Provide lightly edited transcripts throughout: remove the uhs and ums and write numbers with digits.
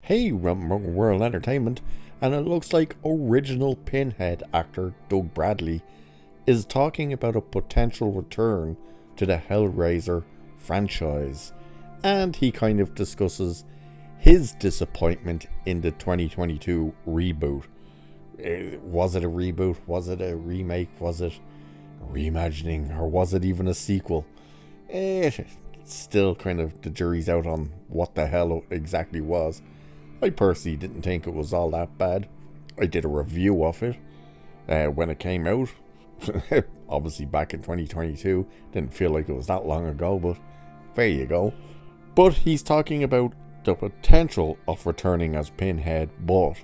Hey, World Entertainment, and it looks like original Pinhead actor Doug Bradley is talking about a potential return to the Hellraiser franchise, and he kind of discusses his disappointment in the 2022 reboot. Was it a reboot? Was it a remake? Was it a reimagining? Or was it even a sequel? Still kind of the jury's out on what the hell it exactly was. I personally didn't think it was all that bad. I did a review of it when it came out. Obviously back in 2022. Didn't feel like it was that long ago, but there you go. But he's talking about the potential of returning as Pinhead, but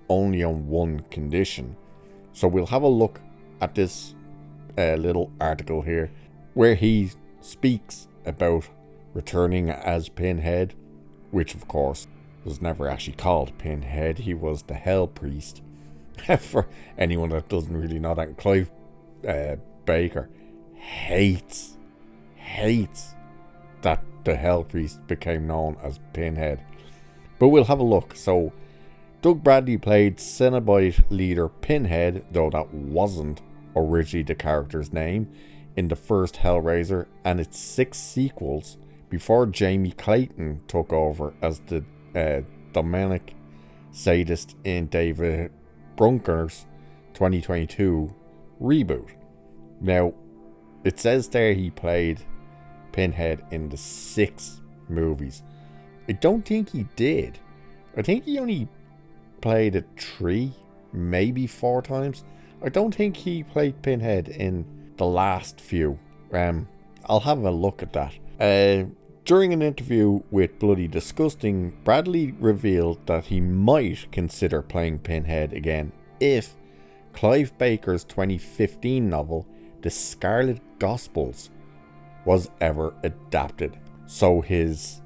only on one condition. So we'll have a look at this little article here where he speaks about returning as Pinhead, which of course was never actually called Pinhead. He was the Hell Priest. For anyone that doesn't really know that, Clive Baker hates that the Hell Priest became known as Pinhead. But we'll have a look. So Doug Bradley played Cenobite leader Pinhead, though that wasn't originally the character's name, in the first Hellraiser and its 6 sequels before Jamie Clayton took over as the demonic sadist in David Brunker's 2022 reboot. Now, it says there he played Pinhead in the 6 movies. I don't think he did. I think he only played it 3, maybe 4 times. I don't think he played Pinhead in the last few. I'll have a look at that. During an interview with Bloody Disgusting, Bradley revealed that he might consider playing Pinhead again if Clive Baker's 2015 novel, The Scarlet Gospels, was ever adapted. So his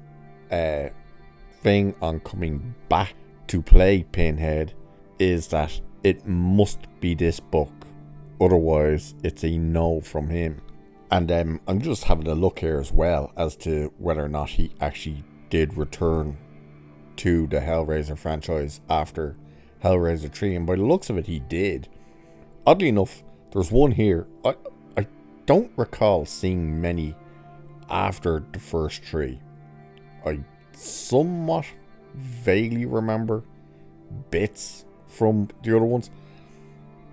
thing on coming back to play Pinhead is that it must be this book. Otherwise, it's a no from him. And I'm just having a look here as well as to whether or not he actually did return to the Hellraiser franchise after Hellraiser 3. And by the looks of it, he did. Oddly enough, there's one here. I don't recall seeing many after the first 3. I somewhat vaguely remember bits from the other ones.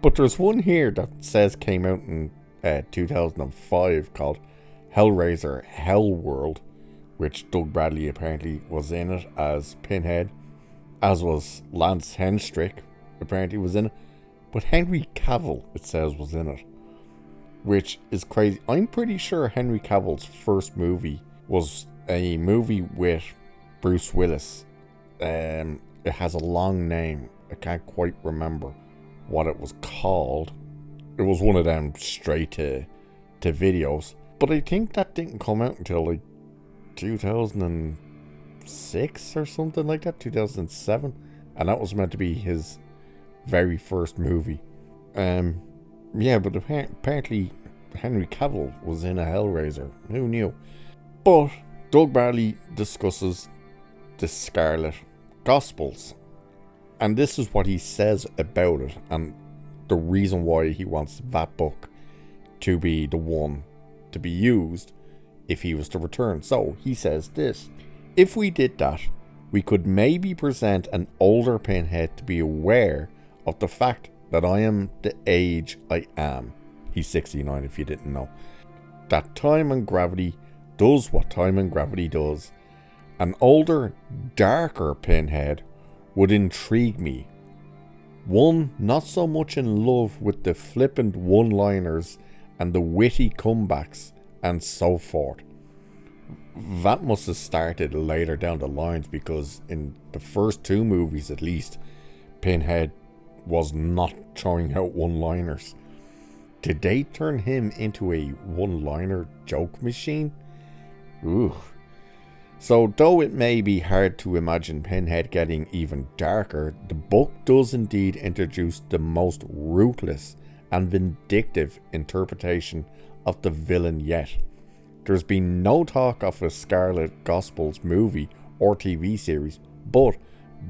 But there's one here that says came out in 2005 called Hellraiser Hellworld, which Doug Bradley apparently was in it as Pinhead, as was Lance Henstrick apparently was in it, but Henry Cavill, it says, was in it, which is crazy. I'm pretty sure Henry Cavill's first movie was a movie with Bruce Willis. It has a long name. I can't quite remember what it was called. It was one of them straight to videos, but I think that didn't come out until like 2006 or something like that, 2007, and that was meant to be his very first movie. But apparently Henry Cavill was in a Hellraiser. Who knew? But Doug Bradley discusses the Scarlet Gospels, and this is what he says about it, and the reason why he wants that book to be the one to be used if he was to return. So he says this: if we did that, we could maybe present an older Pinhead to be aware of the fact that I am the age I am. He's 69 if you didn't know. That time and gravity does what time and gravity does. An older, darker Pinhead would intrigue me. One not so much in love with the flippant one-liners and the witty comebacks and so forth. That must have started later down the lines, because in the first 2 movies at least, Pinhead was not throwing out one-liners. Did they turn him into a one-liner joke machine? Ooh. So, though it may be hard to imagine Pinhead getting even darker, the book does indeed introduce the most ruthless and vindictive interpretation of the villain yet. There's been no talk of a Scarlet Gospels movie or TV series, but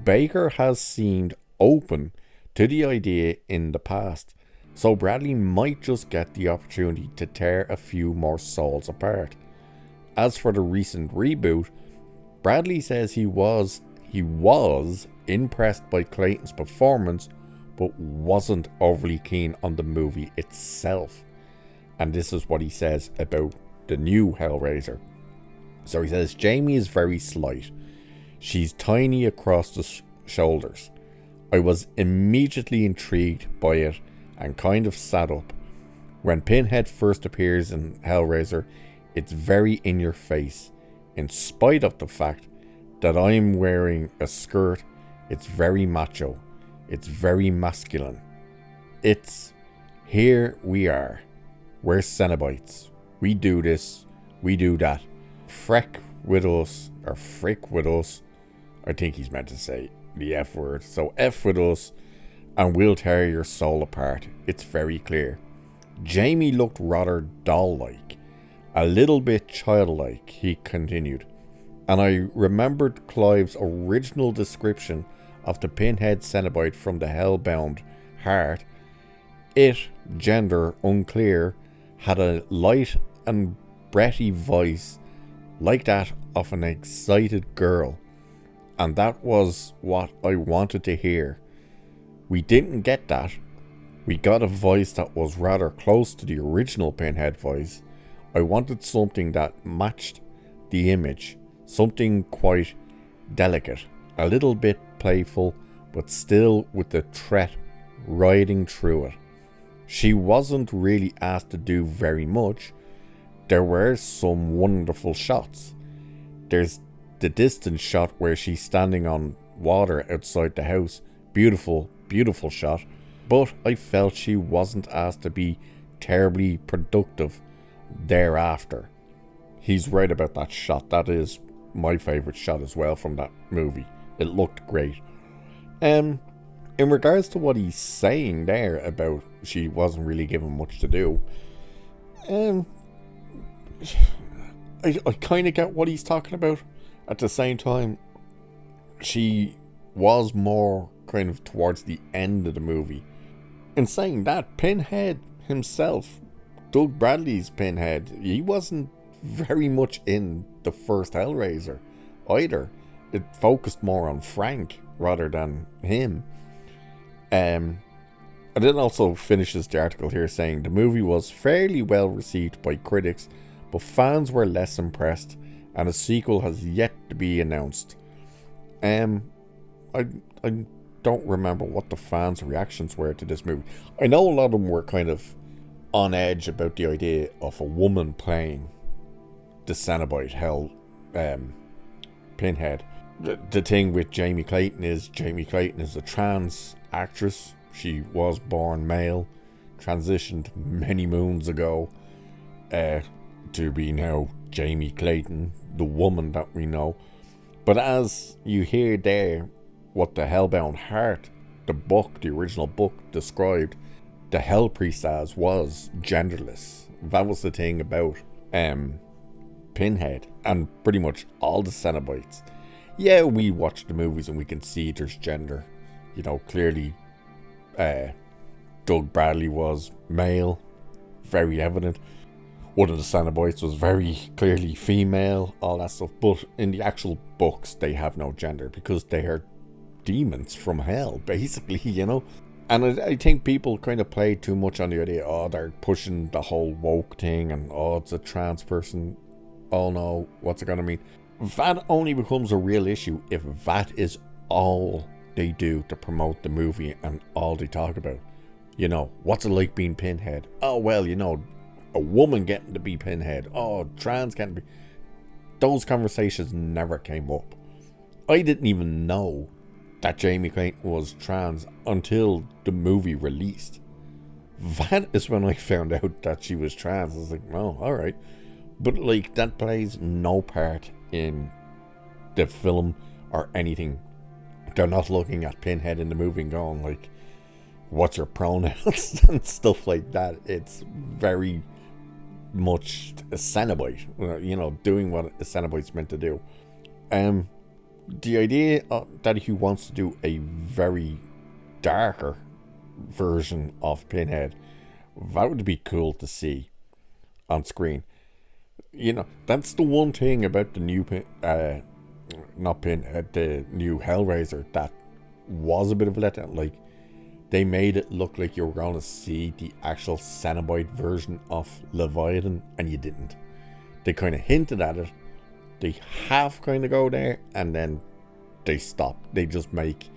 Baker has seemed open to the idea in the past, so Bradley might just get the opportunity to tear a few more souls apart. As for the recent reboot, Bradley says he was impressed by Clayton's performance, but wasn't overly keen on the movie itself. And this is what he says about the new Hellraiser. So he says, Jamie is very slight. She's tiny across the shoulders. I was immediately intrigued by it and kind of sat up. When Pinhead first appears in Hellraiser, it's very in your face. In spite of the fact that I'm wearing a skirt, it's very macho. It's very masculine. It's, here we are. We're Cenobites. We do this. We do that. Freck with us, or frick with us. I think he's meant to say the F word. So F with us, and we'll tear your soul apart. It's very clear. Jamie looked rather doll-like. A little bit childlike, he continued. And I remembered Clive's original description of the Pinhead Cenobite from the Hellbound Heart. It, gender unclear, had a light and breathy voice like that of an excited girl. And that was what I wanted to hear. We didn't get that. We got a voice that was rather close to the original Pinhead voice. I wanted something that matched the image. Something quite delicate. A little bit playful, but still with the threat riding through it. She wasn't really asked to do very much. There were some wonderful shots. There's the distance shot where she's standing on water outside the house. Beautiful, beautiful shot. But I felt she wasn't asked to be terribly productive thereafter. He's right about that shot. That is my favourite shot as well from that movie. It looked great. In regards to what he's saying there about she wasn't really given much to do, I kind of get what he's talking about. At the same time, she was more kind of towards the end of the movie. In saying that, Pinhead himself, Doug Bradley's Pinhead, he wasn't very much in the first Hellraiser either. It focused more on Frank rather than him. And then also finishes the article here saying the movie was fairly well received by critics, but fans were less impressed, and a sequel has yet to be announced. I don't remember what the fans' reactions were to this movie. I know a lot of them were kind of on edge about the idea of a woman playing the Cenobite Pinhead. The thing with Jamie Clayton is a trans actress. She was born male, transitioned many moons ago to be now Jamie Clayton, the woman that we know. But as you hear there, what the Hellbound Heart, the original book described, the Hell Priest as was genderless. That was the thing about Pinhead and pretty much all the Cenobites. Yeah, we watch the movies and we can see there's gender. You know, clearly Doug Bradley was male, very evident. One of the Cenobites was very clearly female, all that stuff. But in the actual books, they have no gender because they are demons from hell, basically, you know. And I think people kind of play too much on the idea, oh, they're pushing the whole woke thing and, oh, it's a trans person. Oh no, what's it going to mean? That only becomes a real issue if that is all they do to promote the movie and all they talk about. You know, what's it like being Pinhead? Oh, well, you know, a woman getting to be Pinhead. Oh, trans can't be. Those conversations never came up. I didn't even know that Jamie Clayton was trans until the movie released. That is when I found out that she was trans. I was like, oh, alright. But like, that plays no part in the film or anything. They're not looking at Pinhead in the movie and going like, what's your pronouns and stuff like that. It's very much a Cenobite, you know, doing what a Cenobite's meant to do. the idea that he wants to do a very darker version of Pinhead, that would be cool to see on screen. You know, that's the one thing about the new not Pinhead, the new Hellraiser, that was a bit of a letdown. Like, they made it look like you were going to see the actual Cenobite version of Leviathan, and you didn't. They kind of hinted at it. They half kind of go there, and then they stop. They just make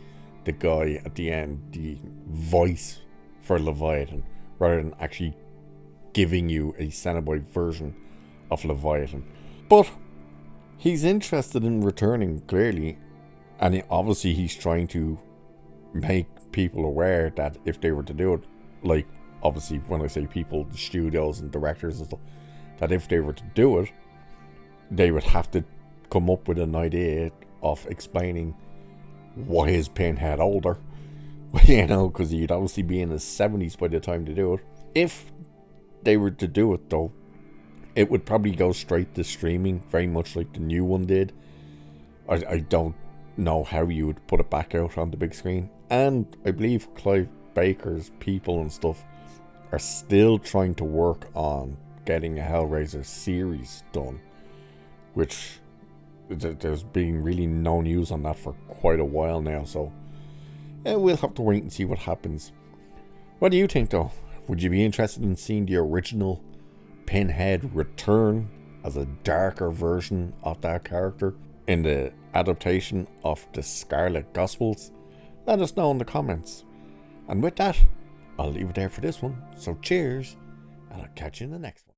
the guy at the end the voice for Leviathan, rather than actually giving you a Cenobite version of Leviathan. But he's interested in returning, clearly, and obviously he's trying to make people aware that if they were to do it, like, obviously when I say people, the studios and directors and stuff, that if they were to do it, they would have to come up with an idea of explaining why is Pinhead older, you know, because he'd obviously be in his 70s by the time to do it. If they were to do it, though, it would probably go straight to streaming, very much like the new one did. I don't know how you would put it back out on the big screen. And I believe Clive Baker's people and stuff are still trying to work on getting a Hellraiser series done, which there's been really no news on that for quite a while now, so we'll have to wait and see what happens. What do you think, though? Would you be interested in seeing the original Pinhead return as a darker version of that character in the adaptation of the Scarlet Gospels? Let us know in the comments. And with that, I'll leave it there for this one. So cheers, and I'll catch you in the next one.